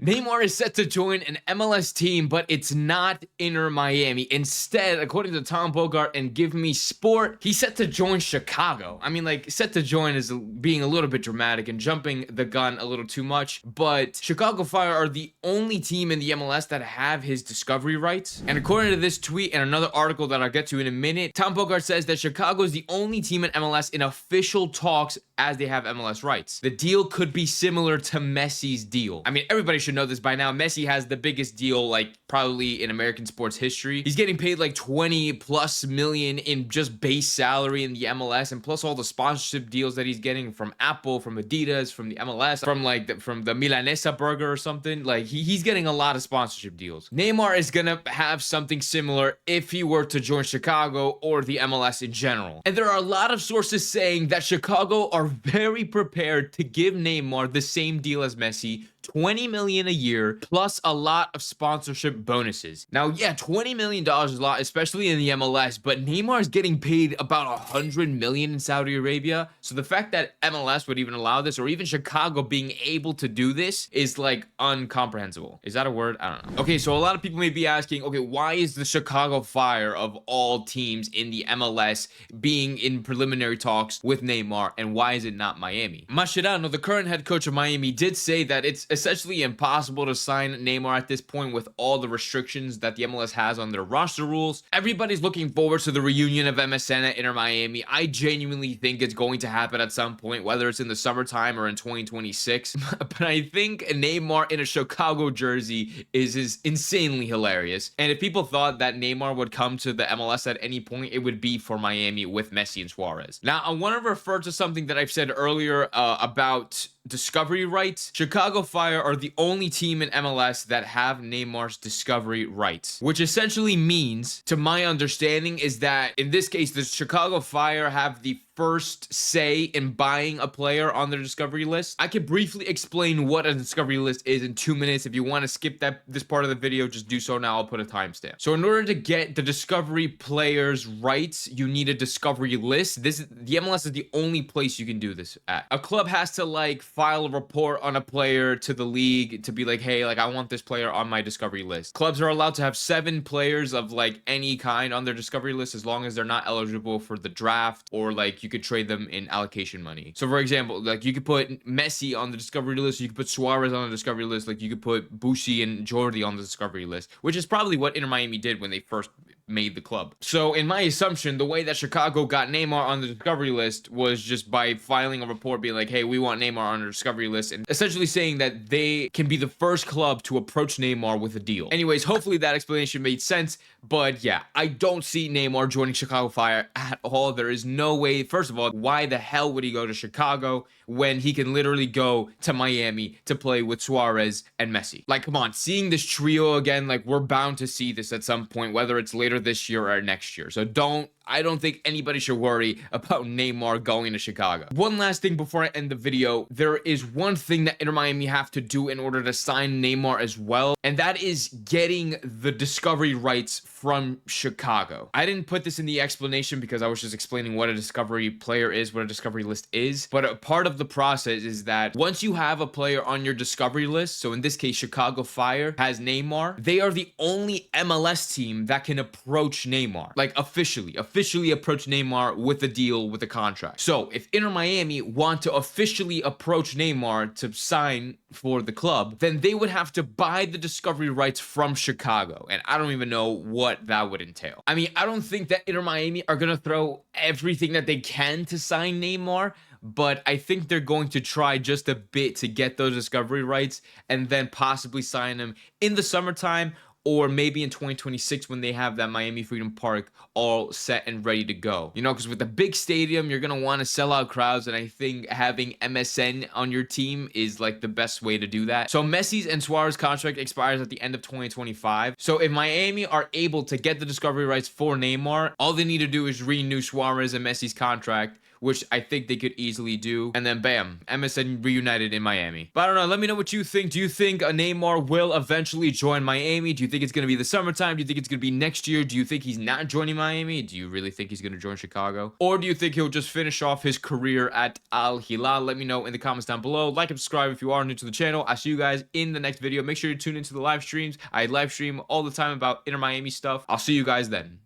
Neymar is set to join an MLS team, but it's not Inter Miami. Instead, according to Tom Bogart and Give Me Sport, he's set to join Chicago. I mean, like, set to join is being a little bit dramatic and jumping the gun a little too much, but Chicago Fire are the only team in the MLS that have his discovery rights. And according to this tweet and another article that I'll get to in a minute, Tom Bogart says that Chicago is the only team in MLS in official talks as they have MLS rights. The deal could be similar to Messi's deal. I mean, everybody should know this by now. Messi has the biggest deal, like, probably in American sports history. He's getting paid like 20 plus million in just base salary in the MLS, and plus all the sponsorship deals that he's getting from Apple, from Adidas, from the MLS, from the Milanesa burger or something. Like, he's getting a lot of sponsorship deals. Neymar is gonna have something similar if he were to join Chicago or the MLS in general. And there are a lot of sources saying that Chicago are very prepared to give Neymar the same deal as Messi, 20 million a year plus a lot of sponsorship bonuses. Now, yeah, $20 million is a lot, especially in the MLS, but Neymar is getting paid about 100 million in Saudi Arabia. So the fact that MLS would even allow this, or even Chicago being able to do this, is like incomprehensible. Is that a word? I don't know. Okay, so a lot of people may be asking, okay, why is the Chicago Fire of all teams in the MLS being in preliminary talks with Neymar, and why is it not Miami? Mascherano, the current head coach of Miami, did say that it's essentially impossible to sign Neymar at this point with all the restrictions that the MLS has on their roster rules. Everybody's looking forward to the reunion of MSN at Inter Miami. I genuinely think it's going to happen at some point, whether it's in the summertime or in 2026. But I think Neymar in a Chicago jersey is insanely hilarious. And if people thought that Neymar would come to the MLS at any point, it would be for Miami with Messi and Suarez. Now, I want to refer to something that I've said earlier about discovery rights. Chicago Fire are the only team in MLS that have Neymar's discovery rights, which essentially means, to my understanding, is that in this case, the Chicago Fire have the first say in buying a player on their discovery list. I could briefly explain what a discovery list is in 2 minutes. If you want to skip this part of the video, just do so now. I'll put a timestamp. So in order to get the discovery player's rights, you need a discovery list. The MLS is the only place you can do this at. A club has to like file a report on a player to the league to be like, hey, like, I want this player on my discovery list. Clubs are allowed to have 7 players of like any kind on their discovery list as long as they're not eligible for the draft, or like you could trade them in allocation money. So for example, like, you could put Messi on the discovery list, you could put Suarez on the discovery list, like you could put Bushi and Jordi on the discovery list, which is probably what Inter Miami did when they first made the club. So in my assumption, the way that Chicago got Neymar on the discovery list was just by filing a report being like, hey, we want Neymar on the discovery list, and essentially saying that they can be the first club to approach Neymar with a deal. Anyways, hopefully that explanation made sense, but yeah, I don't see Neymar joining Chicago Fire at all. There is no way. First of all, why the hell would he go to Chicago when he can literally go to Miami to play with Suarez and Messi? Like, come on, seeing this trio again, like, we're bound to see this at some point, whether it's later this year or next year. So I don't think anybody should worry about Neymar going to Chicago. One last thing before I end the video, there is one thing that Inter Miami have to do in order to sign Neymar as well, and that is getting the discovery rights from Chicago. I didn't put this in the explanation because I was just explaining what a discovery player is, what a discovery list is, but a part of the process is that once you have a player on your discovery list, so in this case, Chicago Fire has Neymar, they are the only MLS team that can approach Neymar, like officially approach Neymar with a deal, with a contract. So if Inter Miami want to officially approach Neymar to sign for the club, then they would have to buy the discovery rights from Chicago, and I don't even know what that would entail. I mean, I don't think that Inter Miami are gonna throw everything that they can to sign Neymar, but I think they're going to try just a bit to get those discovery rights and then possibly sign him in the summertime, or maybe in 2026 when they have that Miami Freedom Park all set and ready to go. You know, because with the big stadium, you're going to want to sell out crowds, and I think having MSN on your team is like the best way to do that. So Messi's and Suarez contract expires at the end of 2025. So if Miami are able to get the discovery rights for Neymar, all they need to do is renew Suarez and Messi's contract, which I think they could easily do. And then bam, MSN reunited in Miami. But I don't know. Let me know what you think. Do you think Neymar will eventually join Miami? Do you think it's going to be the summertime? Do you think it's going to be next year? Do you think he's not joining Miami? Do you really think he's going to join Chicago? Or do you think he'll just finish off his career at Al Hilal? Let me know in the comments down below. Like and subscribe if you are new to the channel. I'll see you guys in the next video. Make sure you tune into the live streams. I live stream all the time about Inter Miami stuff. I'll see you guys then.